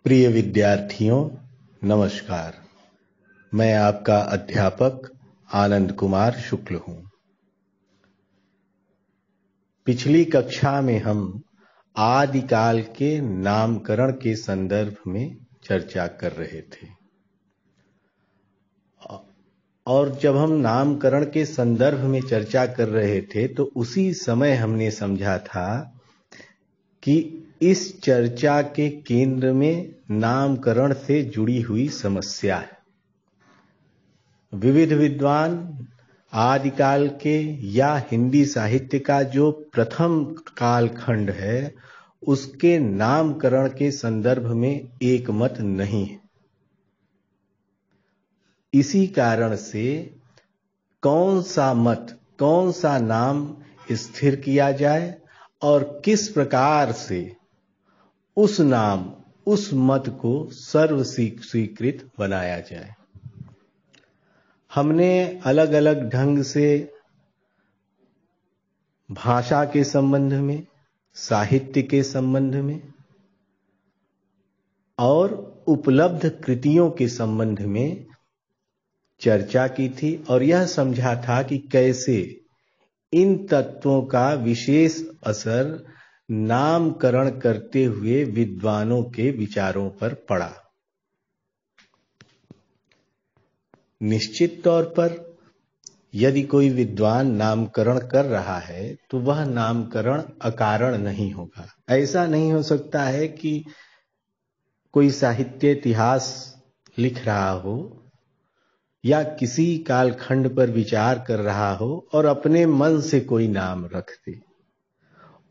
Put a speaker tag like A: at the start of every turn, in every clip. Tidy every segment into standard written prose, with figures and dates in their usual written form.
A: प्रिय विद्यार्थियों, नमस्कार। मैं आपका अध्यापक आनंद कुमार शुक्ल हूं। पिछली कक्षा में हम आदिकाल के नामकरण के संदर्भ में चर्चा कर रहे थे और जब हम नामकरण के संदर्भ में चर्चा कर रहे थे तो उसी समय हमने समझा था कि इस चर्चा के केंद्र में नामकरण से जुड़ी हुई समस्या है। विविध विद्वान आदिकाल के या हिंदी साहित्य का जो प्रथम कालखंड है उसके नामकरण के संदर्भ में एक मत नहीं है। इसी कारण से कौन सा नाम स्थिर किया जाए और किस प्रकार से उस मत को सर्व स्वीकृत बनाया जाए, हमने अलग अलग ढंग से भाषा के संबंध में, साहित्य के संबंध में और उपलब्ध कृतियों के संबंध में चर्चा की थी और यह समझा था कि कैसे इन तत्वों का विशेष असर नामकरण करते हुए विद्वानों के विचारों पर पड़ा। निश्चित तौर पर यदि कोई विद्वान नामकरण कर रहा है तो वह नामकरण अकारण नहीं होगा। ऐसा नहीं हो सकता है कि कोई साहित्य इतिहास लिख रहा हो या किसी कालखंड पर विचार कर रहा हो और अपने मन से कोई नाम रख दे।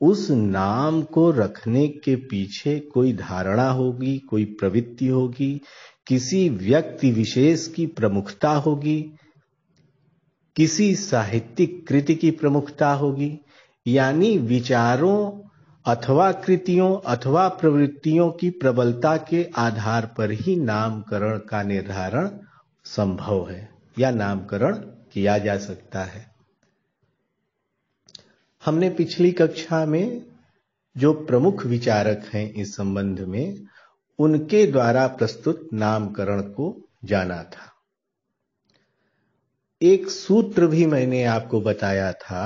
A: उस नाम को रखने के पीछे कोई धारणा होगी, कोई प्रवृत्ति होगी, किसी व्यक्ति विशेष की प्रमुखता होगी, किसी साहित्यिक कृति की प्रमुखता होगी, यानी विचारों अथवा कृतियों अथवा प्रवृत्तियों की प्रबलता के आधार पर ही नामकरण का निर्धारण संभव है या नामकरण किया जा सकता है। हमने पिछली कक्षा में जो प्रमुख विचारक हैं इस संबंध में, उनके द्वारा प्रस्तुत नामकरण को जाना था। एक सूत्र भी मैंने आपको बताया था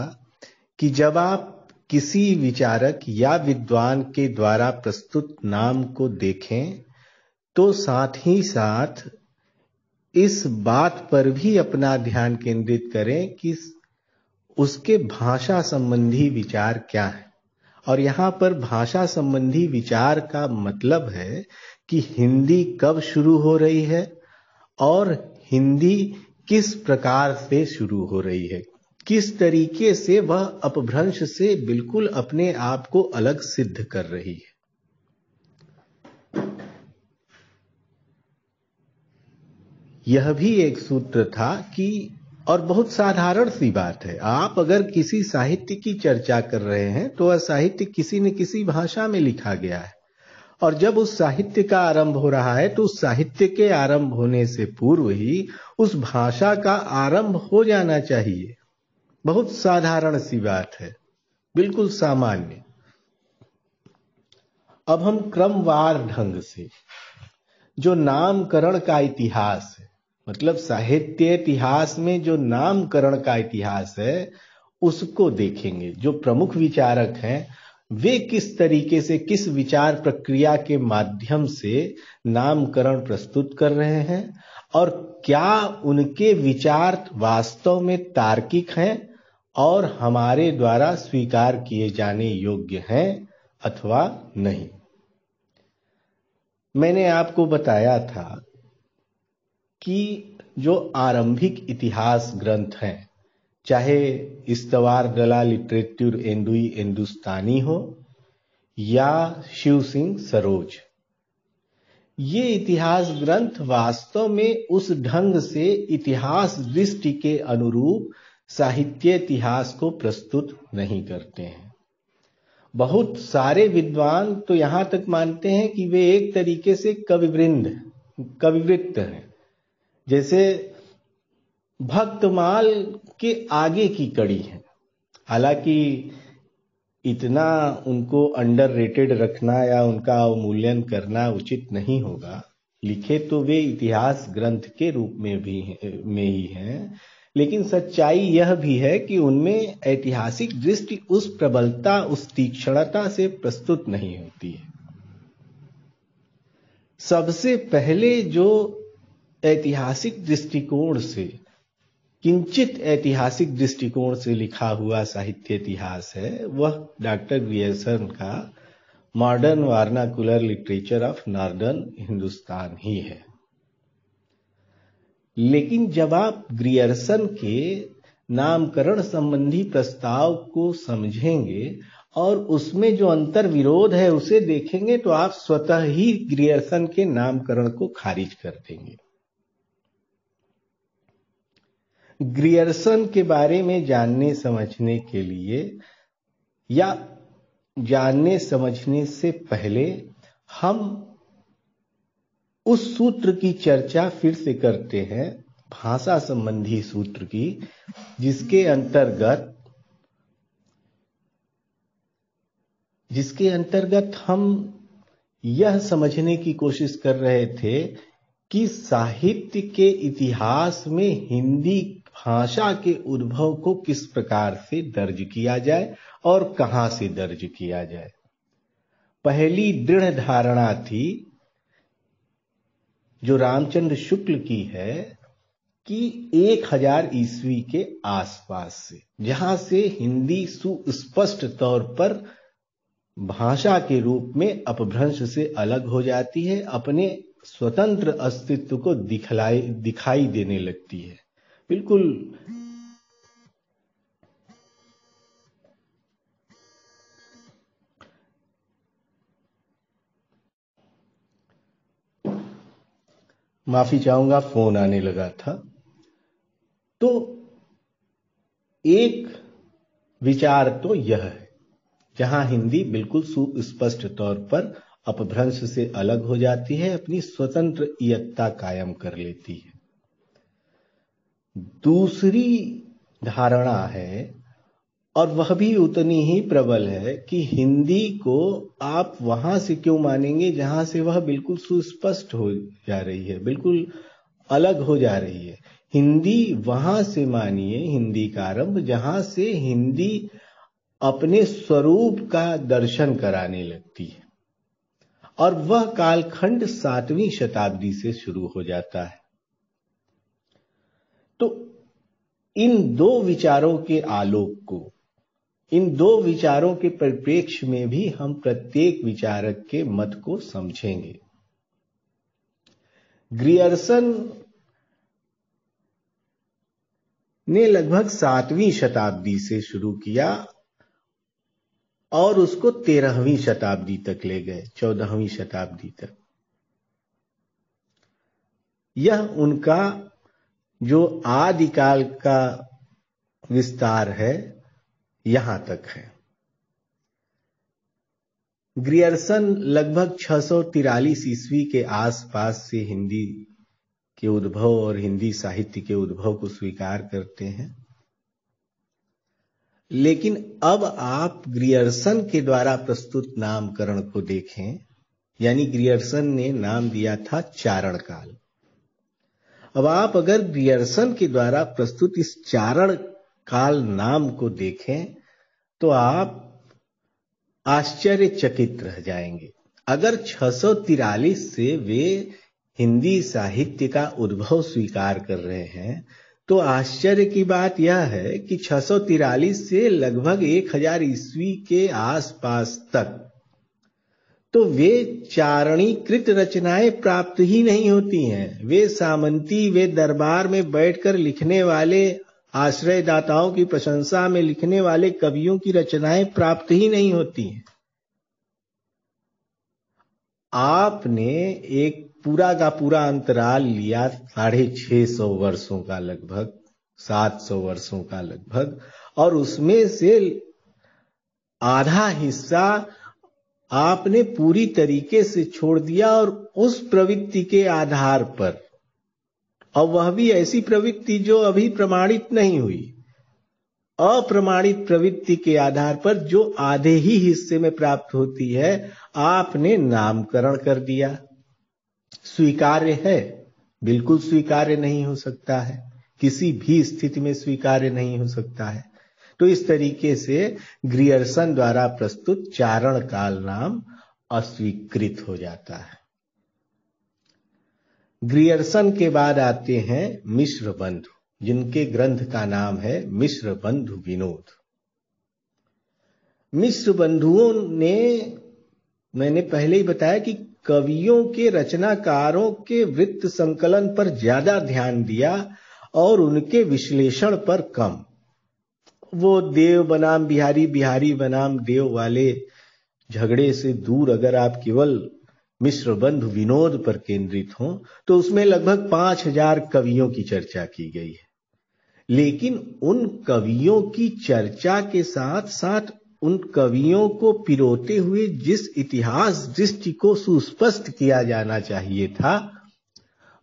A: कि जब आप किसी विचारक या विद्वान के द्वारा प्रस्तुत नाम को देखें तो साथ ही साथ इस बात पर भी अपना ध्यान केंद्रित करें कि उसके भाषा संबंधी विचार क्या है। और यहाँ पर भाषा संबंधी विचार का मतलब है कि हिंदी कब शुरू हो रही है और हिंदी किस प्रकार से शुरू हो रही है, किस तरीके से वह अपभ्रंश से बिल्कुल अपने आप को अलग सिद्ध कर रही है। यह भी एक सूत्र था कि, और बहुत साधारण सी बात है, आप अगर किसी साहित्य की चर्चा कर रहे हैं तो वह साहित्य किसी न किसी भाषा में लिखा गया है और जब उस साहित्य का आरंभ हो रहा है तो उस साहित्य के आरंभ होने से पूर्व ही उस भाषा का आरंभ हो जाना चाहिए। बहुत साधारण सी बात है, बिल्कुल सामान्य। अब हम क्रमवार ढंग से जो नामकरण का इतिहास है, मतलब साहित्य इतिहास में जो नामकरण का इतिहास है, उसको देखेंगे। जो प्रमुख विचारक हैं वे किस तरीके से, किस विचार प्रक्रिया के माध्यम से नामकरण प्रस्तुत कर रहे हैं और क्या उनके विचार वास्तव में तार्किक हैं और हमारे द्वारा स्वीकार किए जाने योग्य हैं अथवा नहीं। मैंने आपको बताया था कि जो आरंभिक इतिहास ग्रंथ हैं, चाहे इस्तवार दला लिटरेचर एंडुई हिंदुस्तानी हो या शिव सिंह सरोज, ये इतिहास ग्रंथ वास्तव में उस ढंग से इतिहास दृष्टि के अनुरूप साहित्य इतिहास को प्रस्तुत नहीं करते हैं। बहुत सारे विद्वान तो यहां तक मानते हैं कि वे एक तरीके से कविवृत्त हैं, जैसे भक्तमाल के आगे की कड़ी है। हालांकि इतना उनको अंडररेटेड रखना या उनका अवमूल्यन करना उचित नहीं होगा। लिखे तो वे इतिहास ग्रंथ के रूप में ही हैं, लेकिन सच्चाई यह भी है कि उनमें ऐतिहासिक दृष्टि उस प्रबलता, उस तीक्ष्णता से प्रस्तुत नहीं होती है। सबसे पहले जो ऐतिहासिक दृष्टिकोण से, किंचित ऐतिहासिक दृष्टिकोण से लिखा हुआ साहित्य इतिहास है, वह डॉक्टर ग्रियर्सन का modern vernacular literature of northern Hindustan ही है। लेकिन जब आप ग्रियर्सन के नामकरण संबंधी प्रस्ताव को समझेंगे और उसमें जो अंतर विरोध है उसे देखेंगे तो आप स्वतः ही ग्रियर्सन के नामकरण को खारिज कर देंगे। ग्रियर्सन के बारे में जानने समझने के लिए या जानने समझने से पहले हम उस सूत्र की चर्चा फिर से करते हैं, भाषा संबंधी सूत्र की, जिसके अंतर्गत हम यह समझने की कोशिश कर रहे थे कि साहित्य के इतिहास में हिंदी भाषा के उद्भव को किस प्रकार से दर्ज किया जाए और कहां से दर्ज किया जाए। पहली दृढ़ धारणा थी जो रामचंद्र शुक्ल की है कि 1000 ईस्वी के आसपास से, जहां से हिंदी सुस्पष्ट तौर पर भाषा के रूप में अपभ्रंश से अलग हो जाती है, अपने स्वतंत्र अस्तित्व को दिखाई देने लगती है। बिल्कुल माफी चाहूंगा, फोन आने लगा था। तो एक विचार तो यह है, जहां हिंदी बिल्कुल सुस्पष्ट तौर पर अपभ्रंश से अलग हो जाती है, अपनी स्वतंत्रता कायम कर लेती है। दूसरी धारणा है, और वह भी उतनी ही प्रबल है, कि हिंदी को आप वहां से क्यों मानेंगे जहां से वह बिल्कुल सुस्पष्ट हो जा रही है, बिल्कुल अलग हो जा रही है। हिंदी वहां से मानिए, हिंदी का आरंभ, जहां से हिंदी अपने स्वरूप का दर्शन कराने लगती है, और वह कालखंड 7वीं शताब्दी से शुरू हो जाता है। तो इन दो विचारों के आलोक को, इन दो विचारों के परिप्रेक्ष्य में भी हम प्रत्येक विचारक के मत को समझेंगे। ग्रियर्सन ने लगभग 7वीं शताब्दी से शुरू किया और उसको 13वीं शताब्दी तक ले गए, 14वीं शताब्दी तक। यह उनका जो आदिकाल का विस्तार है, यहां तक है। ग्रियर्सन लगभग 643 ईस्वी के आसपास से हिंदी के उद्भव और हिंदी साहित्य के उद्भव को स्वीकार करते हैं। लेकिन अब आप ग्रियर्सन के द्वारा प्रस्तुत नामकरण को देखें, यानी ग्रियर्सन ने नाम दिया था चारण काल। अब आप अगर ग्रियर्सन के द्वारा प्रस्तुत इस चारण काल नाम को देखें तो आप आश्चर्यचकित रह जाएंगे। अगर 643 से वे हिंदी साहित्य का उद्भव स्वीकार कर रहे हैं, तो आश्चर्य की बात यह है कि 643 से लगभग 1000 ईस्वी के आसपास तक तो वे चारणीकृत रचनाएं प्राप्त ही नहीं होती हैं। वे सामंती, वे दरबार में बैठकर लिखने वाले, आश्रयदाताओं की प्रशंसा में लिखने वाले कवियों की रचनाएं प्राप्त ही नहीं होती हैं। आपने एक पूरा का पूरा अंतराल लिया 650 वर्षों का, लगभग 700 वर्षों का लगभग, और उसमें से आधा हिस्सा आपने पूरी तरीके से छोड़ दिया और उस प्रवृत्ति के आधार पर, और वह भी ऐसी प्रवृत्ति जो अभी प्रमाणित नहीं हुई, अप्रमाणित प्रवृत्ति के आधार पर जो आधे ही हिस्से में प्राप्त होती है, आपने नामकरण कर दिया। स्वीकार्य है? बिल्कुल स्वीकार्य नहीं हो सकता है, किसी भी स्थिति में स्वीकार्य नहीं हो सकता है। तो इस तरीके से ग्रियर्सन द्वारा प्रस्तुत चारण काल नाम अस्वीकृत हो जाता है। ग्रियर्सन के बाद आते हैं मिश्र बंधु, जिनके ग्रंथ का नाम है मिश्र बंधु विनोद। मिश्र बंधुओं ने, मैंने पहले ही बताया कि कवियों के, रचनाकारों के वृत्त संकलन पर ज्यादा ध्यान दिया और उनके विश्लेषण पर कम। वो देव बनाम बिहारी, बिहारी बनाम देव वाले झगड़े से दूर अगर आप केवल मिश्र बंधु विनोद पर केंद्रित हों तो उसमें लगभग 5000 कवियों की चर्चा की गई है। लेकिन उन कवियों की चर्चा के साथ साथ उन कवियों को पिरोते हुए जिस इतिहास दृष्टि को सुस्पष्ट किया जाना चाहिए था,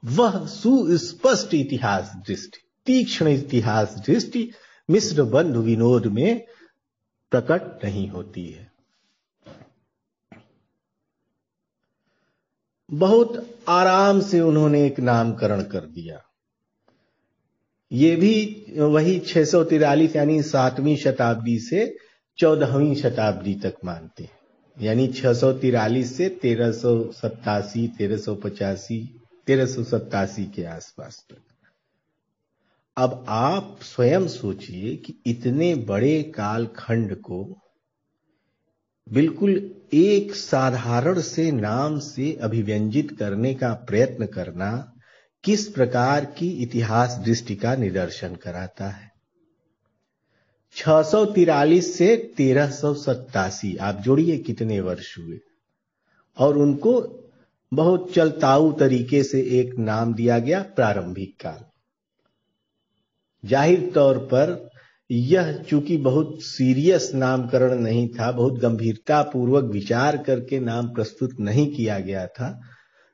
A: वह सुस्पष्ट इतिहास दृष्टि, तीक्ष्ण इतिहास दृष्टि मिश्र बंधु विनोद में प्रकट नहीं होती है। बहुत आराम से उन्होंने एक नामकरण कर दिया। ये भी वही 643 यानी 7वीं शताब्दी से 14वीं शताब्दी तक मानते हैं, यानी 643 से 1387, 1385, 1387 के आसपास तक। अब आप स्वयं सोचिए कि इतने बड़े कालखंड को बिल्कुल एक साधारण से नाम से अभिव्यंजित करने का प्रयत्न करना किस प्रकार की इतिहास दृष्टि का निदर्शन कराता है। 643 से 1387 आप जोड़िए कितने वर्ष हुए, और उनको बहुत चलताऊ तरीके से एक नाम दिया गया प्रारंभिक काल। जाहिर तौर पर यह चूंकि बहुत सीरियस नामकरण नहीं था, बहुत गंभीरता पूर्वक विचार करके नाम प्रस्तुत नहीं किया गया था,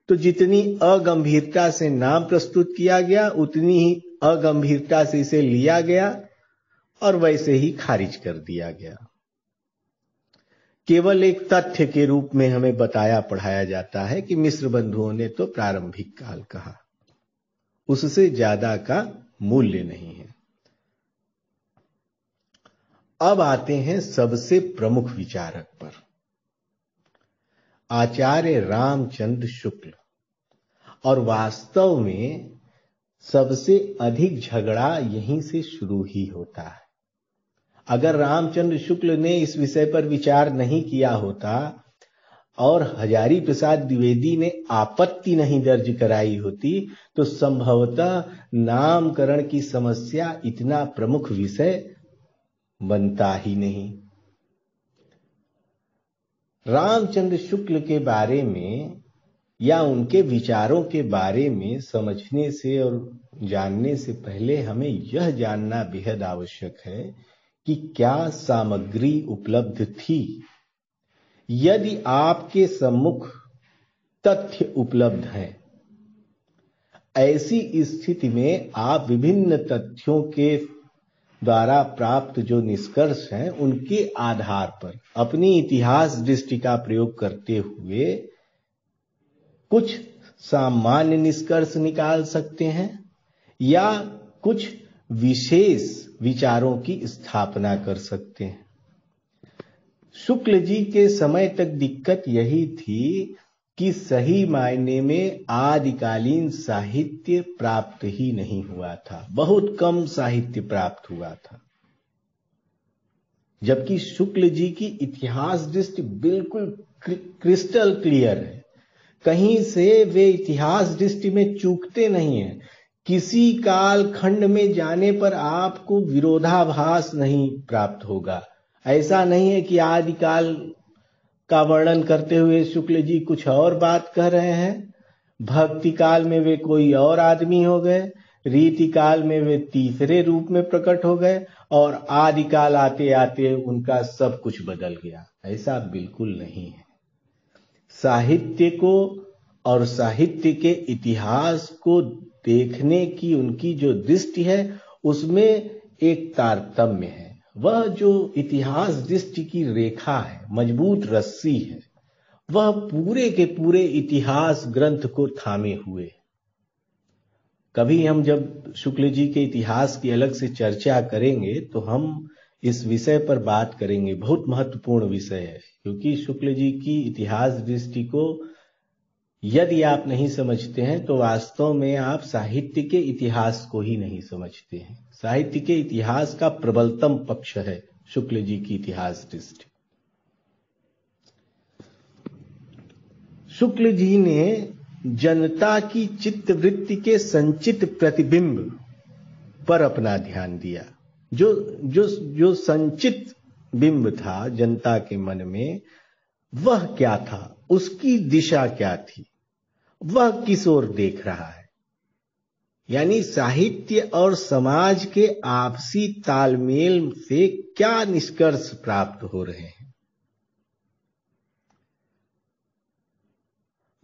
A: तो जितनी अगंभीरता से नाम प्रस्तुत किया गया उतनी ही अगंभीरता से इसे लिया गया और वैसे ही खारिज कर दिया गया। केवल एक तथ्य के रूप में हमें बताया पढ़ाया जाता है कि मिश्र बंधुओं ने तो प्रारंभिक काल कहा, उससे ज्यादा का मूल्य नहीं है। अब आते हैं सबसे प्रमुख विचारक पर, आचार्य रामचंद्र शुक्ल। और वास्तव में सबसे अधिक झगड़ा यहीं से शुरू ही होता है। अगर रामचंद्र शुक्ल ने इस विषय पर विचार नहीं किया होता और हजारी प्रसाद द्विवेदी ने आपत्ति नहीं दर्ज कराई होती तो संभवतः नामकरण की समस्या इतना प्रमुख विषय बनता ही नहीं। रामचंद्र शुक्ल के बारे में या उनके विचारों के बारे में समझने से और जानने से पहले हमें यह जानना बेहद आवश्यक है कि क्या सामग्री उपलब्ध थी। यदि आपके सम्मुख तथ्य उपलब्ध हैं, ऐसी स्थिति में आप विभिन्न तथ्यों के द्वारा प्राप्त जो निष्कर्ष हैं उनके आधार पर अपनी इतिहास दृष्टि का प्रयोग करते हुए कुछ सामान्य निष्कर्ष निकाल सकते हैं या कुछ विशेष विचारों की स्थापना कर सकते हैं। शुक्ल जी के समय तक दिक्कत यही थी कि सही मायने में आदिकालीन साहित्य प्राप्त ही नहीं हुआ था, बहुत कम साहित्य प्राप्त हुआ था। जबकि शुक्ल जी की इतिहास दृष्टि बिल्कुल क्रिस्टल क्लियर है, कहीं से वे इतिहास दृष्टि में चूकते नहीं हैं। किसी काल खंड में जाने पर आपको विरोधाभास नहीं प्राप्त होगा। ऐसा नहीं है कि आदिकाल का वर्णन करते हुए शुक्ल जी कुछ और बात कह रहे हैं, भक्ति काल में वे कोई और आदमी हो गए, रीति काल में वे तीसरे रूप में प्रकट हो गए और आदिकाल आते आते उनका सब कुछ बदल गया। ऐसा बिल्कुल नहीं है। साहित्य को और साहित्य के इतिहास को देखने की उनकी जो दृष्टि है उसमें एक तारतम्य है, वह जो इतिहास दृष्टि की रेखा है, मजबूत रस्सी है, वह पूरे के पूरे इतिहास ग्रंथ को थामे हुए। कभी हम जब शुक्ल जी के इतिहास की अलग से चर्चा करेंगे तो हम इस विषय पर बात करेंगे। बहुत महत्वपूर्ण विषय है, क्योंकि शुक्ल जी की इतिहास दृष्टि को यदि आप नहीं समझते हैं तो वास्तव में आप साहित्य के इतिहास को ही नहीं समझते हैं। साहित्य के इतिहास का प्रबलतम पक्ष है शुक्ल जी की इतिहास दृष्टि। शुक्ल जी ने जनता की चित्तवृत्ति के संचित प्रतिबिंब पर अपना ध्यान दिया। जो संचित बिंब था जनता के मन में, वह क्या था, उसकी दिशा क्या थी, वह किस ओर देख रहा है। यानी साहित्य और समाज के आपसी तालमेल से क्या निष्कर्ष प्राप्त हो रहे हैं।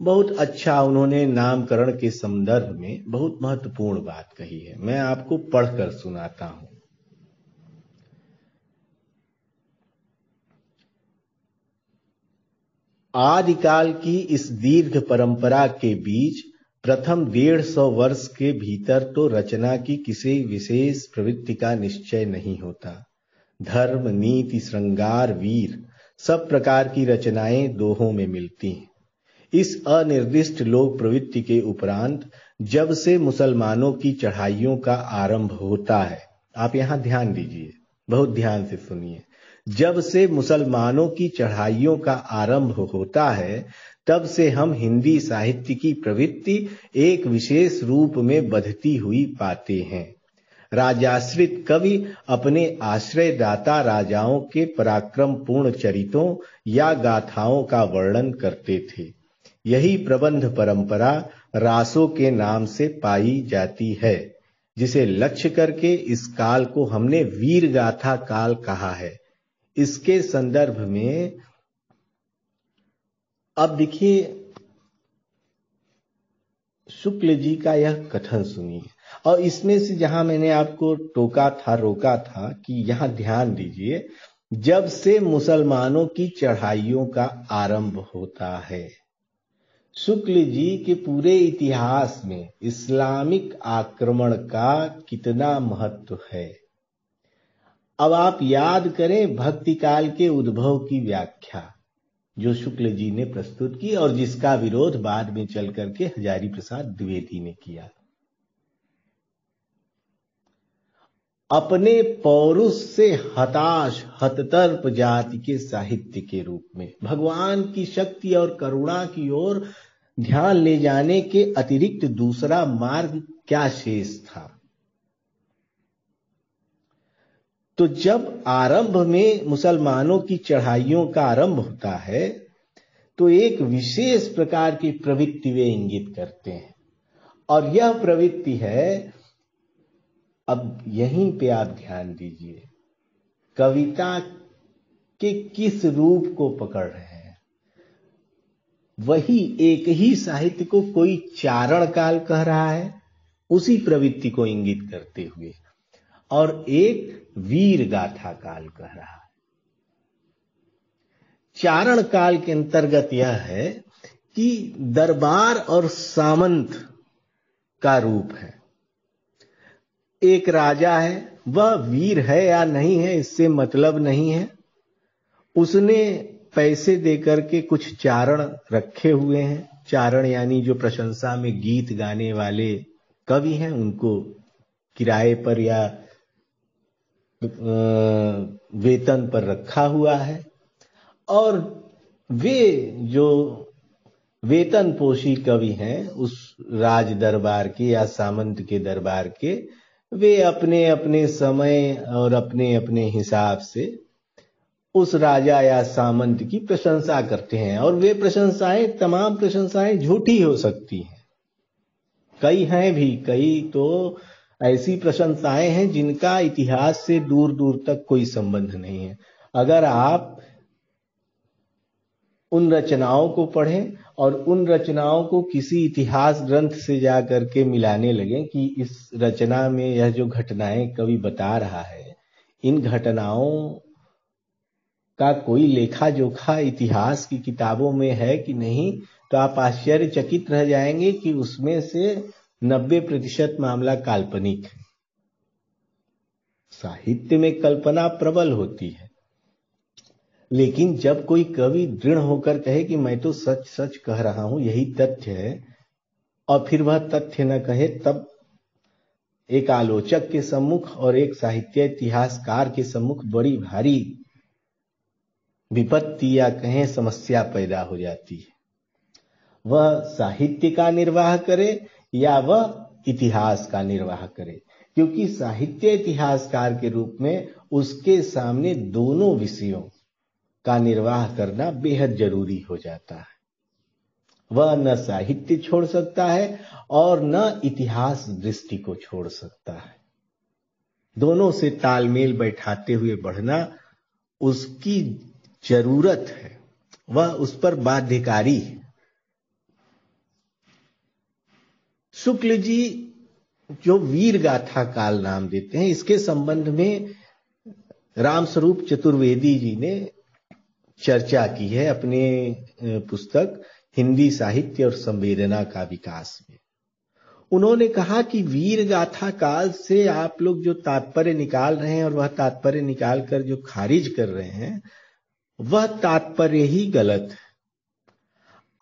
A: बहुत अच्छा उन्होंने नामकरण के संदर्भ में बहुत महत्वपूर्ण बात कही है। मैं आपको पढ़कर सुनाता हूं। आदिकाल की इस दीर्घ परंपरा के बीच प्रथम 150 वर्ष के भीतर तो रचना की किसी विशेष प्रवृत्ति का निश्चय नहीं होता। धर्म, नीति, श्रृंगार, वीर सब प्रकार की रचनाएं दोहों में मिलती हैं। इस अनिर्दिष्ट लोक प्रवृत्ति के उपरांत जब से मुसलमानों की चढ़ाइयों का आरंभ होता है, आप यहां ध्यान दीजिए, बहुत ध्यान से सुनिए। जब से मुसलमानों की चढ़ाइयों का आरंभ होता है, तब से हम हिंदी साहित्य की प्रवृत्ति एक विशेष रूप में बढ़ती हुई पाते हैं। राजाश्रित कवि अपने आश्रयदाता राजाओं के पराक्रमपूर्ण चरितों या गाथाओं का वर्णन करते थे। यही प्रबंध परंपरा रासों के नाम से पाई जाती है, जिसे लक्ष्य करके इस काल को हमने वीर गाथा काल कहा है। इसके संदर्भ में अब देखिए शुक्ल जी का यह कथन सुनिए, और इसमें से जहां मैंने आपको टोका था, रोका था कि यहां ध्यान दीजिए, जब से मुसलमानों की चढ़ाइयों का आरंभ होता है। शुक्ल जी के पूरे इतिहास में इस्लामिक आक्रमण का कितना महत्व है। अब आप याद करें भक्ति काल के उद्भव की व्याख्या जो शुक्ल जी ने प्रस्तुत की और जिसका विरोध बाद में चल करके हजारी प्रसाद द्विवेदी ने किया। अपने पौरुष से हताश हततर्प जाति के साहित्य के रूप में भगवान की शक्ति और करुणा की ओर ध्यान ले जाने के अतिरिक्त दूसरा मार्ग क्या शेष था। तो जब आरंभ में मुसलमानों की चढ़ाइयों का आरंभ होता है तो एक विशेष प्रकार की प्रवृत्ति वे इंगित करते हैं, और यह प्रवृत्ति है, अब यहीं पे आप ध्यान दीजिए, कविता के किस रूप को पकड़ रहे हैं। वही एक ही साहित्य को कोई चारण काल कह रहा है उसी प्रवृत्ति को इंगित करते हुए, और एक वीर गाथा काल कह रहा है। चारण काल के अंतर्गत यह है कि दरबार और सामंत का रूप है। एक राजा है, वह वीर है या नहीं है इससे मतलब नहीं है, उसने पैसे देकर के कुछ चारण रखे हुए हैं। चारण यानी जो प्रशंसा में गीत गाने वाले कवि हैं, उनको किराए पर या वेतन पर रखा हुआ है, और वे जो वेतन पोषी कवि हैं उस राज दरबार के या सामंत के दरबार के, वे अपने अपने समय और अपने अपने हिसाब से उस राजा या सामंत की प्रशंसा करते हैं। और वे प्रशंसाएं, तमाम प्रशंसाएं झूठी हो सकती हैं, कई हैं भी, कई तो ऐसी प्रशंसाएं हैं जिनका इतिहास से दूर दूर तक कोई संबंध नहीं है। अगर आप उन रचनाओं को पढ़ें और उन रचनाओं को किसी इतिहास ग्रंथ से जाकर के मिलाने लगें कि इस रचना में यह जो घटनाएं कवि बता रहा है इन घटनाओं का कोई लेखा जोखा इतिहास की किताबों में है कि नहीं, तो आप आश्चर्यचकित रह जाएंगे कि उसमें से 90% मामला काल्पनिक है। साहित्य में कल्पना प्रबल होती है, लेकिन जब कोई कवि दृढ़ होकर कहे कि मैं तो सच सच कह रहा हूं, यही तथ्य है, और फिर वह तथ्य न कहे, तब एक आलोचक के सम्मुख और एक साहित्य इतिहासकार के सम्मुख बड़ी भारी विपत्ति या कहें समस्या पैदा हो जाती है। वह साहित्य का निर्वाह करे या वह इतिहास का निर्वाह करे, क्योंकि साहित्य इतिहासकार के रूप में उसके सामने दोनों विषयों का निर्वाह करना बेहद जरूरी हो जाता है। वह न साहित्य छोड़ सकता है और न इतिहास दृष्टि को छोड़ सकता है। दोनों से तालमेल बैठाते हुए बढ़ना उसकी जरूरत है, वह उस पर बाध्यकारी है। शुक्ल जी जो वीर गाथा काल नाम देते हैं, इसके संबंध में रामस्वरूप चतुर्वेदी जी ने चर्चा की है अपने पुस्तक हिंदी साहित्य और संवेदना का विकास में। उन्होंने कहा कि वीर गाथा काल से आप लोग जो तात्पर्य निकाल रहे हैं और वह तात्पर्य निकालकर जो खारिज कर रहे हैं, वह तात्पर्य ही गलत है।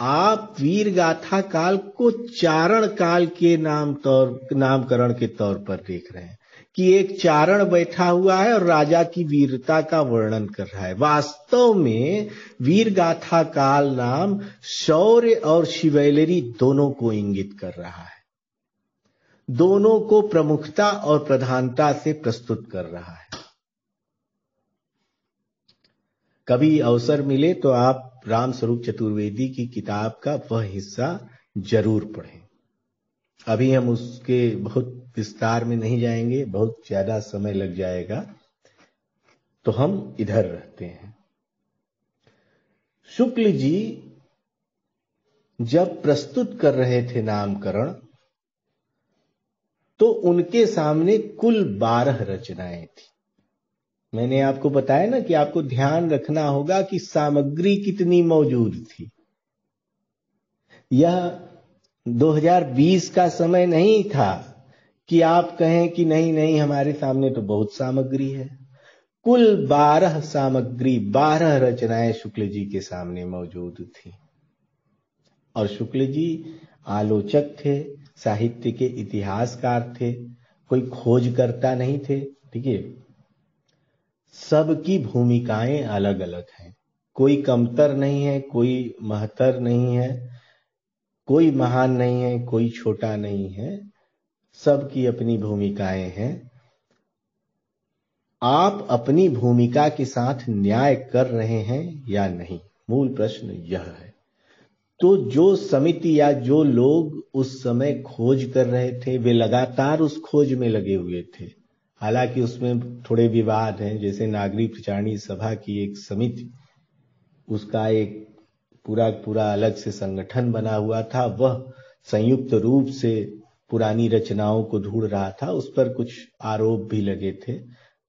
A: आप वीर गाथा काल को चारण काल के नामकरण के तौर पर देख रहे हैं कि एक चारण बैठा हुआ है और राजा की वीरता का वर्णन कर रहा है। वास्तव में वीर गाथा काल नाम शौर्य और शिवैलरी दोनों को इंगित कर रहा है, दोनों को प्रमुखता और प्रधानता से प्रस्तुत कर रहा है। कभी अवसर मिले तो आप रामस्वरूप चतुर्वेदी की किताब का वह हिस्सा जरूर पढ़ें। अभी हम उसके बहुत विस्तार में नहीं जाएंगे, बहुत ज्यादा समय लग जाएगा, तो हम इधर रहते हैं। शुक्ल जी जब प्रस्तुत कर रहे थे नामकरण, तो उनके सामने कुल 12 रचनाएं थी। मैंने आपको बताया ना कि आपको ध्यान रखना होगा कि सामग्री कितनी मौजूद थी। यह 2020 का समय नहीं था कि आप कहें कि नहीं नहीं हमारे सामने तो बहुत सामग्री है। कुल 12 सामग्री, 12 रचनाएं शुक्ल जी के सामने मौजूद थी। और शुक्ल जी आलोचक थे, साहित्य के इतिहासकार थे, कोई खोजकर्ता नहीं थे। ठीक है, सबकी भूमिकाएं अलग अलग हैं, कोई कमतर नहीं है, कोई महतर नहीं है, कोई महान नहीं है, कोई छोटा नहीं है, सबकी अपनी भूमिकाएं हैं। आप अपनी भूमिका के साथ न्याय कर रहे हैं या नहीं, मूल प्रश्न यह है। तो जो समिति या जो लोग उस समय खोज कर रहे थे, वे लगातार उस खोज में लगे हुए थे। हालांकि उसमें थोड़े विवाद हैं, जैसे नागरिक प्रचारणी सभा की एक समिति, उसका एक पूरा अलग से संगठन बना हुआ था, वह संयुक्त रूप से पुरानी रचनाओं को ढूंढ रहा था। उस पर कुछ आरोप भी लगे थे,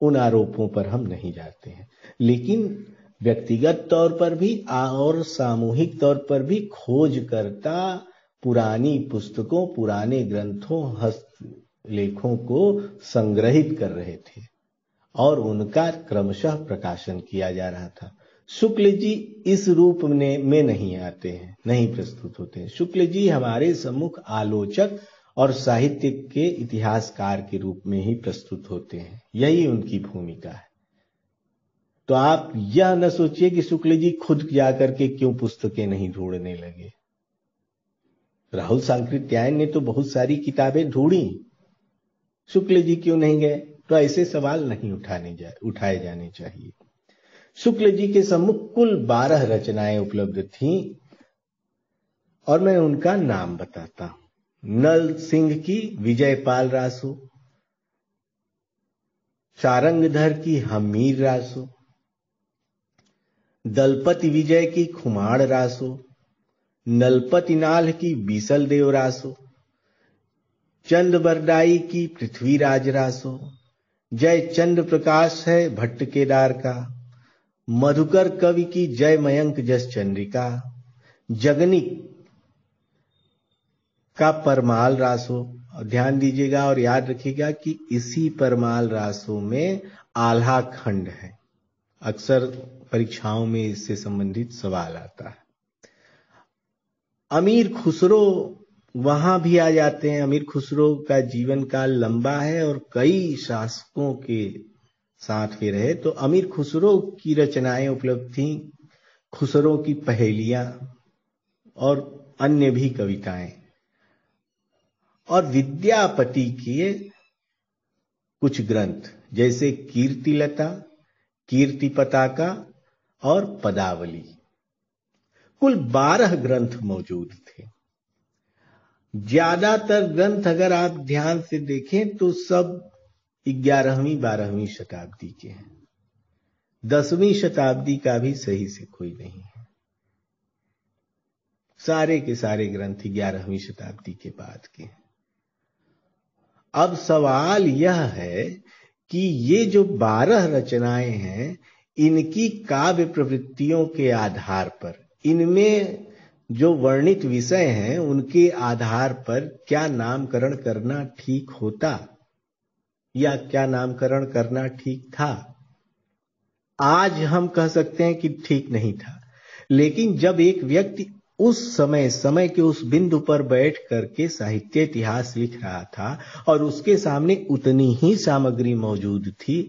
A: उन आरोपों पर हम नहीं जाते हैं। लेकिन व्यक्तिगत तौर पर भी और सामूहिक तौर पर भी खोजकर्ता पुरानी पुस्तकों, पुराने ग्रंथों, हस्तलेखों को संग्रहित कर रहे थे और उनका क्रमशः प्रकाशन किया जा रहा था। शुक्ल जी इस रूप में नहीं आते हैं, नहीं प्रस्तुत होते हैं। शुक्ल जी हमारे सम्मुख आलोचक और साहित्य के इतिहासकार के रूप में ही प्रस्तुत होते हैं, यही उनकी भूमिका है। तो आप यह न सोचिए कि शुक्ल जी खुद जाकर के क्यों पुस्तकें नहीं ढूंढने लगे। राहुल सांकृत्यायन ने तो बहुत सारी किताबें ढूंढी, शुक्ल जी क्यों नहीं गए? तो ऐसे सवाल नहीं उठाए जाने चाहिए। शुक्ल जी के सम्मुख कुल 12 रचनाएं उपलब्ध थीं और मैं उनका नाम बताता हूं। नल सिंह की विजयपाल रासो, सारंगधर की हमीर रासो, दलपति विजय की खुमाड़ रासो, नलपति नाल की बीसल देव रासो, चंद बरदाई की पृथ्वीराज रासो, जय चंद्र प्रकाश है भट्ट केदार का, मधुकर कवि की जय मयंक जस चंद्रिका, जगनिक का परमाल रासो। ध्यान दीजिएगा और याद रखिएगा कि इसी परमाल रासों में आल्हा खंड है। अक्सर परीक्षाओं में इससे संबंधित सवाल आता है। अमीर खुसरो वहां भी आ जाते हैं। अमीर खुसरो का जीवन काल लंबा है और कई शासकों के साथ वे रहे, तो अमीर खुसरो की रचनाएं उपलब्ध थीं, खुसरो की पहेलियां और अन्य भी कविताएं, और विद्यापति के कुछ ग्रंथ जैसे कीर्तिलता, कीर्ति पताका और पदावली। कुल 12 ग्रंथ मौजूद थे। ज्यादातर ग्रंथ अगर आप ध्यान से देखें तो सब 11वीं 12वीं शताब्दी के हैं। 10वीं शताब्दी का भी सही से कोई नहीं है। सारे के सारे ग्रंथ 11वीं शताब्दी के बाद के हैं। अब सवाल यह है कि ये जो 12 रचनाएं हैं, इनकी काव्य प्रवृत्तियों के आधार पर, इनमें जो वर्णित विषय हैं उनके आधार पर क्या नामकरण करना ठीक होता या क्या नामकरण करना ठीक था। आज हम कह सकते हैं कि ठीक नहीं था, लेकिन जब एक व्यक्ति उस समय के उस बिंदु पर बैठ करके साहित्य इतिहास लिख रहा था और उसके सामने उतनी ही सामग्री मौजूद थी,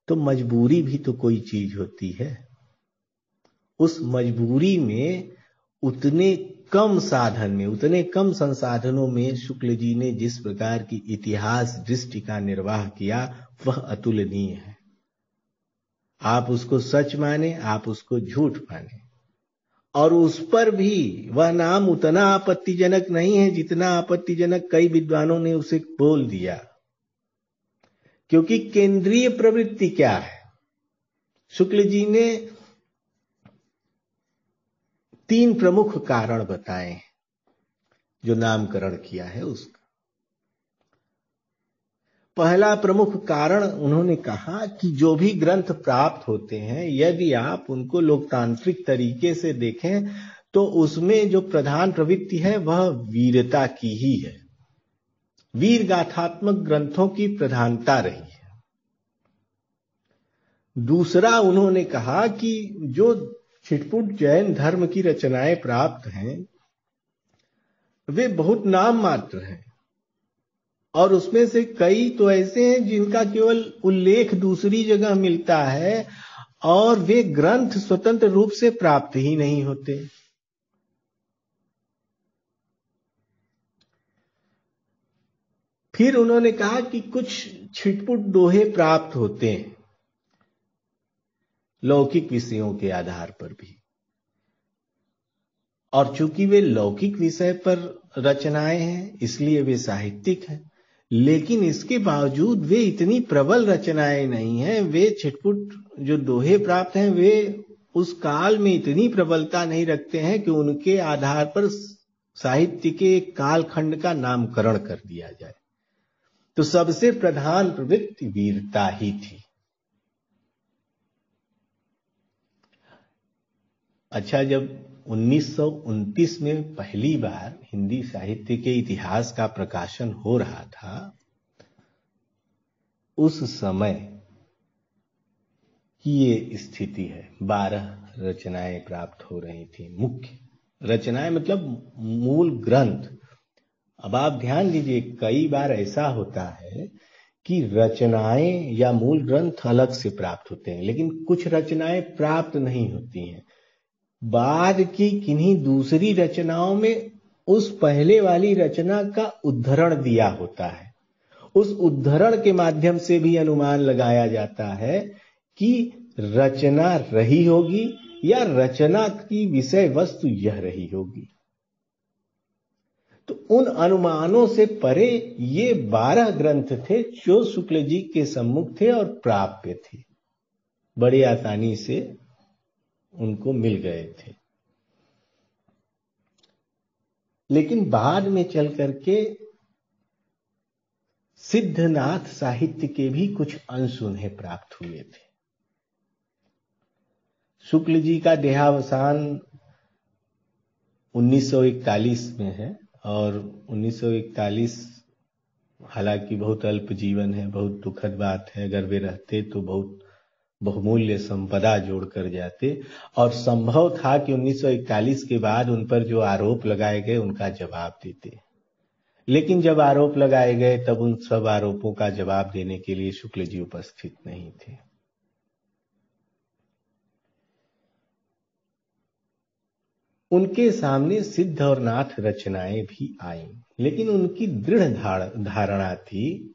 A: तो मजबूरी भी तो कोई चीज होती है। उस मजबूरी में उतने कम साधन में, उतने कम संसाधनों में शुक्ल जी ने जिस प्रकार की इतिहास दृष्टि का निर्वाह किया, वह अतुलनीय है। आप उसको सच माने, आप उसको झूठ माने, और उस पर भी वह नाम उतना आपत्तिजनक नहीं है जितना आपत्तिजनक कई विद्वानों ने उसे बोल दिया। क्योंकि केंद्रीय प्रवृत्ति क्या है? शुक्ल जी ने 3 प्रमुख कारण बताए जो नामकरण किया है उसका। पहला प्रमुख कारण उन्होंने कहा कि जो भी ग्रंथ प्राप्त होते हैं, यदि आप उनको लोकतांत्रिक तरीके से देखें तो उसमें जो प्रधान प्रवृत्ति है वह वीरता की ही है। वीर गाथात्मक ग्रंथों की प्रधानता रही है। दूसरा उन्होंने कहा कि जो छिटपुट जैन धर्म की रचनाएं प्राप्त हैं वे बहुत नाम मात्र हैं, और उसमें से कई तो ऐसे हैं जिनका केवल उल्लेख दूसरी जगह मिलता है और वे ग्रंथ स्वतंत्र रूप से प्राप्त ही नहीं होते। फिर उन्होंने कहा कि कुछ छिटपुट दोहे प्राप्त होते हैं लौकिक विषयों के आधार पर भी, और चूंकि वे लौकिक विषय पर रचनाएं हैं इसलिए वे साहित्यिक हैं, लेकिन इसके बावजूद वे इतनी प्रबल रचनाएं नहीं हैं। वे छिटपुट जो दोहे प्राप्त हैं वे उस काल में इतनी प्रबलता नहीं रखते हैं कि उनके आधार पर साहित्य के कालखंड का नामकरण कर दिया जाए। तो सबसे प्रधान प्रवृत्ति वीरता ही थी। अच्छा, जब 1929 में पहली बार हिंदी साहित्य के इतिहास का प्रकाशन हो रहा था, उस समय की ये स्थिति है। 12 रचनाएं प्राप्त हो रही थी। मुख्य रचनाएं मतलब मूल ग्रंथ। अब आप ध्यान दीजिए, कई बार ऐसा होता है कि रचनाएं या मूल ग्रंथ अलग से प्राप्त होते हैं, लेकिन कुछ रचनाएं प्राप्त नहीं होती हैं। बाद की किन्हीं दूसरी रचनाओं में उस पहले वाली रचना का उद्धरण दिया होता है। उस उद्धरण के माध्यम से भी अनुमान लगाया जाता है कि रचना रही होगी या रचना की विषय वस्तु यह रही होगी। तो उन अनुमानों से परे ये 12 ग्रंथ थे जो शुक्ल जी के सम्मुख थे और प्राप्य थे, बड़ी आसानी से उनको मिल गए थे। लेकिन बाद में चल करके सिद्धनाथ साहित्य के भी कुछ अंश उन्हें प्राप्त हुए थे। शुक्ल जी का देहावसान 1941 में है और 1941 हालांकि बहुत अल्प जीवन है, बहुत दुखद बात है। अगर वे रहते तो बहुत बहुमूल्य संपदा जोड़ कर जाते और संभव था कि 1941 के बाद उन पर जो आरोप लगाए गए उनका जवाब देते। लेकिन जब आरोप लगाए गए तब उन सब आरोपों का जवाब देने के लिए शुक्ल जी उपस्थित नहीं थे। उनके सामने सिद्ध और नाथ रचनाएं भी आईं, लेकिन उनकी दृढ़ धारणा थी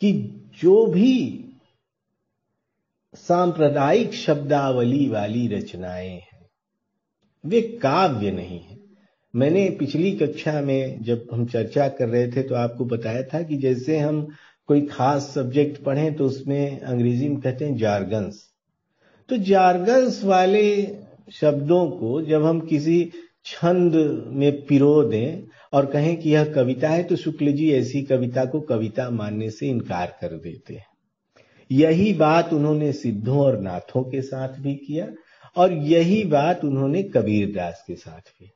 A: कि जो भी सांप्रदायिक शब्दावली वाली रचनाएं हैं वे काव्य नहीं है। मैंने पिछली कक्षा में जब हम चर्चा कर रहे थे तो आपको बताया था कि जैसे हम कोई खास सब्जेक्ट पढ़ें तो उसमें अंग्रेजी में कहते हैं जार्गन्स। तो जार्गन्स वाले शब्दों को जब हम किसी छंद में पिरो दें और कहें कि यह कविता है तो शुक्ल जी ऐसी कविता को कविता मानने से इनकार कर देते हैं। यही बात उन्होंने सिद्धों और नाथों के साथ भी किया और यही बात उन्होंने कबीरदास के साथ भी।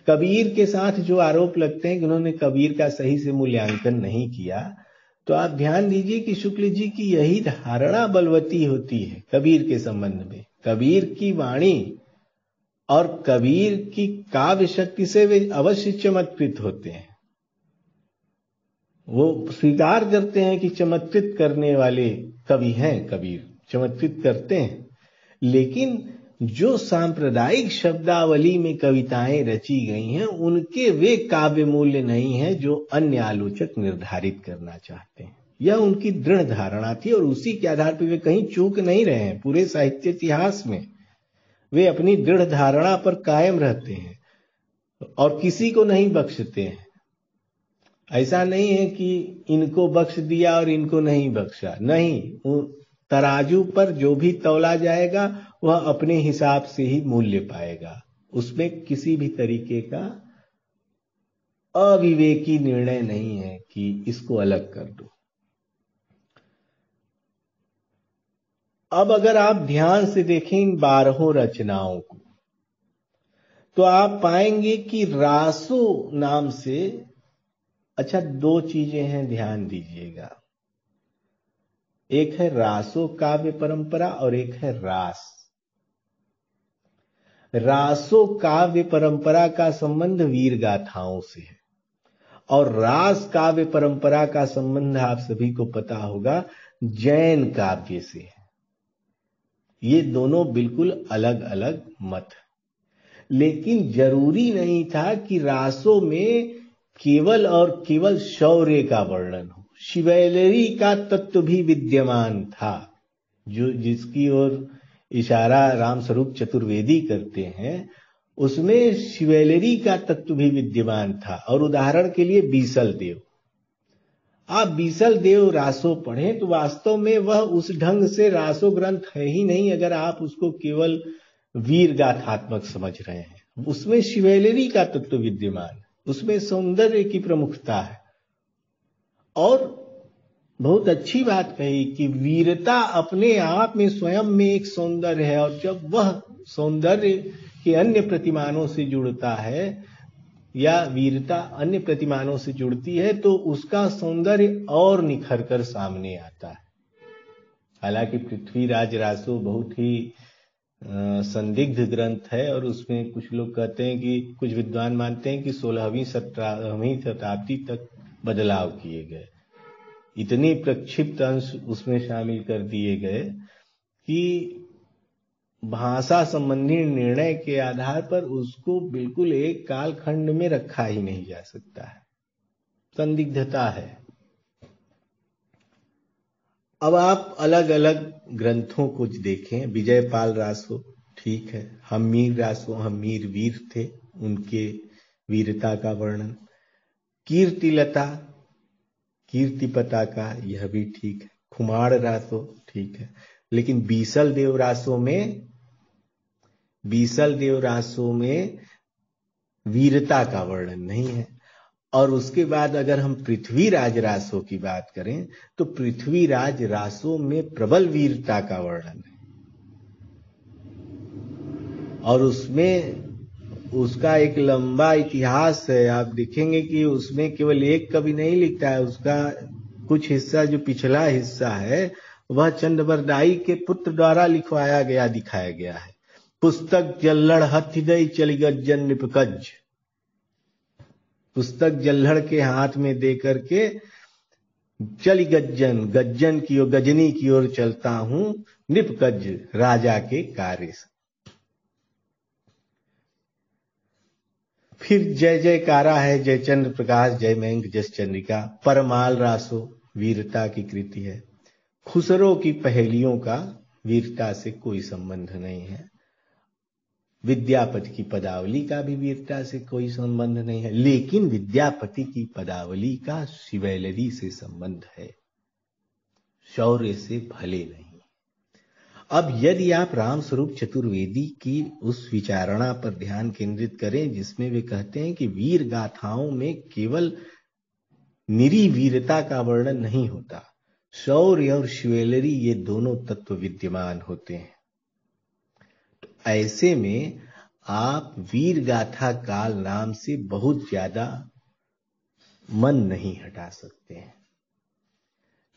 A: कबीर के साथ जो आरोप लगते हैं कि उन्होंने कबीर का सही से मूल्यांकन नहीं किया, तो आप ध्यान दीजिए कि शुक्ल जी की यही धारणा बलवती होती है कबीर के संबंध में। कबीर की वाणी और कबीर की काव्य शक्ति से वे अवश्य चमत्कृत होते हैं। वो स्वीकार करते हैं कि चमत्कृत करने वाले कवि हैं, कबीर चमत्कृत करते हैं। लेकिन जो सांप्रदायिक शब्दावली में कविताएं रची गई हैं उनके वे काव्य मूल्य नहीं है जो अन्य आलोचक निर्धारित करना चाहते हैं। यह उनकी दृढ़ धारणा थी और उसी के आधार पर वे कहीं चूक नहीं रहे हैं। पूरे साहित्य इतिहास में वे अपनी दृढ़ धारणा पर कायम रहते हैं और किसी को नहीं बख्शते हैं। ऐसा नहीं है कि इनको बख्श दिया और इनको नहीं बख्शा, नहीं। तराजू पर जो भी तौला जाएगा वह अपने हिसाब से ही मूल्य पाएगा। उसमें किसी भी तरीके का अविवेकी निर्णय नहीं है कि इसको अलग कर दो। अब अगर आप ध्यान से देखें इन 12 रचनाओं को तो आप पाएंगे कि रासो नाम से, अच्छा 2 चीजें हैं, ध्यान दीजिएगा। एक है रासो काव्य परंपरा और एक है रास। रासो काव्य परंपरा का संबंध वीर गाथाओं से है और रास काव्य परंपरा का संबंध आप सभी को पता होगा जैन काव्य से है। ये दोनों बिल्कुल अलग अलग मत है। लेकिन जरूरी नहीं था कि रासों में केवल और केवल शौर्य का वर्णन हो। शिवैलरी का तत्व भी विद्यमान था, जो जिसकी ओर इशारा रामस्वरूप चतुर्वेदी करते हैं, उसमें शिवैलरी का तत्व भी विद्यमान था। और उदाहरण के लिए बीसल देव, आप बीसल देव रासो पढ़ें तो वास्तव में वह उस ढंग से रासो ग्रंथ है ही नहीं अगर आप उसको केवल वीर गाथात्मक समझ रहे हैं। उसमें शिवैलरी का तत्व विद्यमान है, उसमें सौंदर्य की प्रमुखता है। और बहुत अच्छी बात कही कि वीरता अपने आप में स्वयं में एक सौंदर्य है और जब वह सौंदर्य के अन्य प्रतिमानों से जुड़ता है या वीरता अन्य प्रतिमानों से जुड़ती है तो उसका सौंदर्य और निखर कर सामने आता है। हालांकि पृथ्वीराज रासो बहुत ही संदिग्ध ग्रंथ है और उसमें कुछ लोग कहते हैं कि, कुछ विद्वान मानते हैं कि 16वीं 17वीं शताब्दी तक बदलाव किए गए। इतने प्रक्षिप्त अंश उसमें शामिल कर दिए गए कि भाषा संबंधी निर्णय के आधार पर उसको बिल्कुल एक कालखंड में रखा ही नहीं जा सकता है, संदिग्धता है। अब आप अलग अलग ग्रंथों को देखें। विजयपाल रासो, ठीक है, हम्मीर रासो, हम्मीर वीर थे, उनके वीरता का वर्णन। कीर्तिलता, कीर्ति पताका, यह भी ठीक है। खुमाड़ रासो, ठीक है। लेकिन बीसल देव रासो में वीरता का वर्णन नहीं है। और उसके बाद अगर हम पृथ्वीराज रासों की बात करें तो पृथ्वीराज रासों में प्रबल वीरता का वर्णन है, और उसमें उसका एक लंबा इतिहास है। आप देखेंगे कि उसमें केवल एक कवि नहीं लिखता है, उसका कुछ हिस्सा जो पिछला हिस्सा है वह चंद्रबरदाई के पुत्र द्वारा लिखवाया गया, दिखाया गया है। पुस्तक जल्लड़ हथि दई चली गज्जन निपकज, पुस्तक जल्लड़ के हाथ में दे करके चली गज्जन, गज्जन की ओर, गजनी की ओर चलता हूं, निपकज राजा के कार्य से। फिर जय जयकारा है, जय चंद्र प्रकाश, जय मयंक जस चंद्रिका, परमाल रासो वीरता की कृति है। खुसरो की पहेलियों का वीरता से कोई संबंध नहीं है। विद्यापति की पदावली का भी वीरता से कोई संबंध नहीं है, लेकिन विद्यापति की पदावली का शिवैलरी से संबंध है, शौर्य से भले नहीं। अब यदि आप रामस्वरूप चतुर्वेदी की उस विचारणा पर ध्यान केंद्रित करें जिसमें वे कहते हैं कि वीर गाथाओं में केवल निरी वीरता का वर्णन नहीं होता, शौर्य और शिवैलरी ये दोनों तत्व विद्यमान होते हैं। तो ऐसे में आप वीर गाथा काल नाम से बहुत ज्यादा मन नहीं हटा सकते हैं।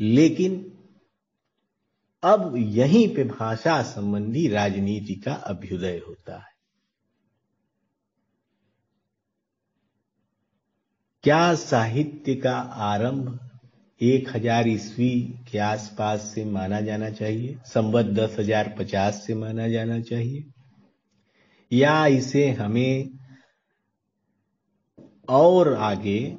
A: लेकिन अब यहीं पे भाषा संबंधी राजनीति का अभ्युदय होता है। क्या साहित्य का आरंभ 1000 ईस्वी के आसपास से माना जाना चाहिए, संवत 10,050 से माना जाना चाहिए, या इसे हमें और आगे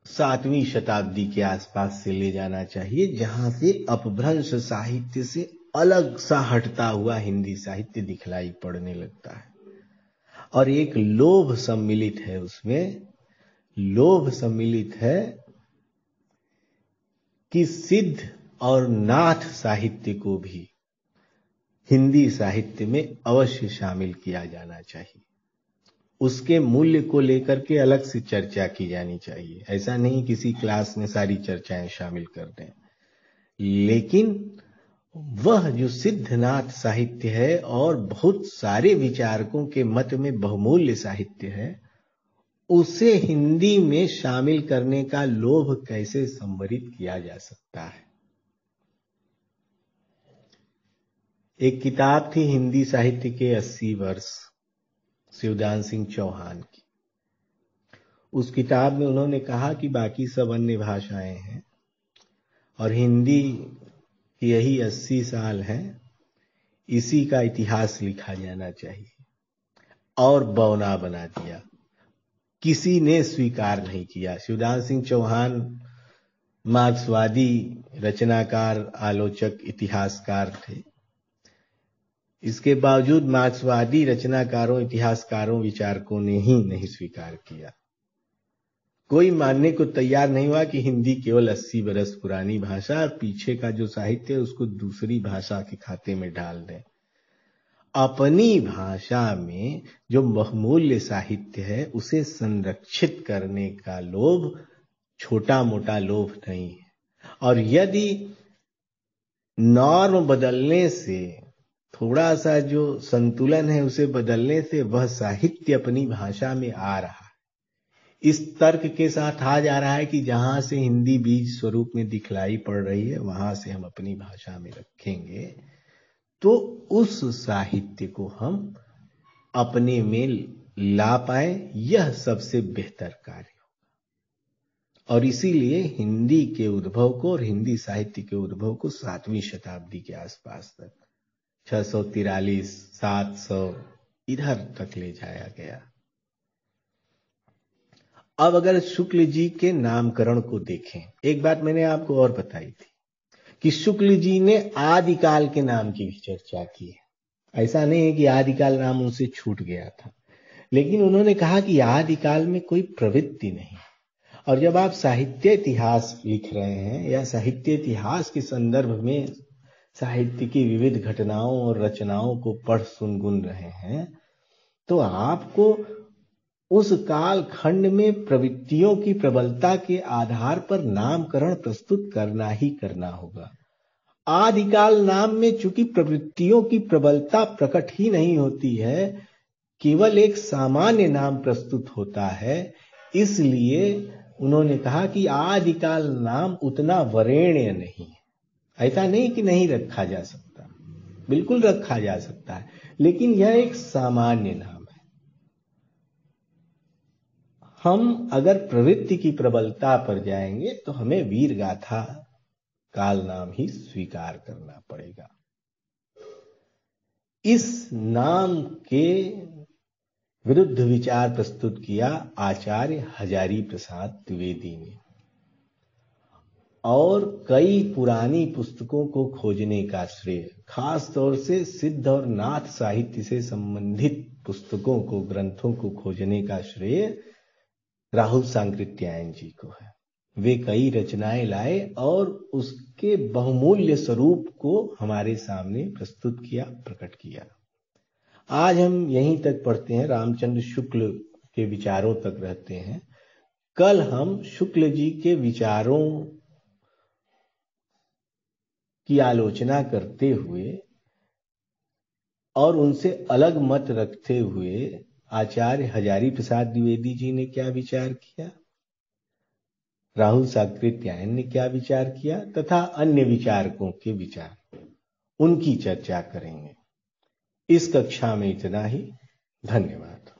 A: 7वीं शताब्दी के आसपास से ले जाना चाहिए, जहां से अपभ्रंश साहित्य से अलग सा हटता हुआ हिंदी साहित्य दिखलाई पड़ने लगता है। और एक लोभ सम्मिलित है उसमें, लोभ सम्मिलित है कि सिद्ध और नाथ साहित्य को भी हिंदी साहित्य में अवश्य शामिल किया जाना चाहिए। उसके मूल्य को लेकर के अलग से चर्चा की जानी चाहिए। ऐसा नहीं किसी क्लास में सारी चर्चाएं शामिल कर दें, लेकिन वह जो सिद्धनाथ साहित्य है और बहुत सारे विचारकों के मत में बहुमूल्य साहित्य है, उसे हिंदी में शामिल करने का लोभ कैसे संवरित किया जा सकता है। एक किताब थी हिंदी साहित्य के 80 वर्ष, शिवदान सिंह चौहान की। उस किताब में उन्होंने कहा कि बाकी सब अन्य भाषाएं हैं और हिंदी की यही 80 साल हैं, इसी का इतिहास लिखा जाना चाहिए, और बौना बना दिया। किसी ने स्वीकार नहीं किया। शिवदान सिंह चौहान मार्क्सवादी रचनाकार, आलोचक, इतिहासकार थे। इसके बावजूद मार्क्सवादी रचनाकारों, इतिहासकारों, विचारकों ने ही नहीं स्वीकार किया। कोई मानने को तैयार नहीं हुआ कि हिंदी केवल 80 बरस पुरानी भाषा और पीछे का जो साहित्य है उसको दूसरी भाषा के खाते में डाल दें। अपनी भाषा में जो बहुमूल्य साहित्य है उसे संरक्षित करने का लोभ छोटा मोटा लोभ नहीं है। और यदि नॉर्म बदलने से, थोड़ा सा जो संतुलन है उसे बदलने से वह साहित्य अपनी भाषा में आ रहा है, इस तर्क के साथ आ जा रहा है कि जहां से हिंदी बीज स्वरूप में दिखलाई पड़ रही है वहां से हम अपनी भाषा में रखेंगे, तो उस साहित्य को हम अपने में ला पाए, यह सबसे बेहतर कार्य होगा। और इसीलिए हिंदी के उद्भव को और हिंदी साहित्य के उद्भव को 7वीं शताब्दी के आसपास तक, 643, 700 इधर तक ले जाया गया। अब अगर शुक्ल जी के नामकरण को देखें, एक बात मैंने आपको और बताई थी कि शुक्ल जी ने आदिकाल के नाम की भी चर्चा की है। ऐसा नहीं है कि आदिकाल नाम उनसे छूट गया था, लेकिन उन्होंने कहा कि आदिकाल में कोई प्रवृत्ति नहीं। और जब आप साहित्य इतिहास लिख रहे हैं या साहित्य इतिहास के संदर्भ में साहित्य की विविध घटनाओं और रचनाओं को पढ़ सुन गुन रहे हैं, तो आपको उस काल खंड में प्रवृत्तियों की प्रबलता के आधार पर नामकरण प्रस्तुत करना ही करना होगा। आदिकाल नाम में चूंकि प्रवृत्तियों की प्रबलता प्रकट ही नहीं होती है, केवल एक सामान्य नाम प्रस्तुत होता है, इसलिए उन्होंने कहा कि आदिकाल नाम उतना वरेण्य नहीं है। ऐसा नहीं कि नहीं रखा जा सकता, बिल्कुल रखा जा सकता है, लेकिन यह एक सामान्य नाम है। हम अगर प्रवृत्ति की प्रबलता पर जाएंगे तो हमें वीर गाथा काल नाम ही स्वीकार करना पड़ेगा। इस नाम के विरुद्ध विचार प्रस्तुत किया आचार्य हजारी प्रसाद द्विवेदी ने, और कई पुरानी पुस्तकों को खोजने का श्रेय, खास तौर से सिद्ध और नाथ साहित्य से संबंधित पुस्तकों को, ग्रंथों को खोजने का श्रेय राहुल सांकृत्यायन जी को है। वे कई रचनाएं लाए और उसके बहुमूल्य स्वरूप को हमारे सामने प्रस्तुत किया, प्रकट किया। आज हम यहीं तक पढ़ते हैं, रामचंद्र शुक्ल के विचारों तक रहते हैं। कल हम शुक्ल जी के विचारों की आलोचना करते हुए और उनसे अलग मत रखते हुए आचार्य हजारी प्रसाद द्विवेदी जी ने क्या विचार किया, राहुल सांकृत्यायन ने क्या विचार किया, तथा अन्य विचारकों के विचार, उनकी चर्चा करेंगे। इस कक्षा में इतना ही। धन्यवाद।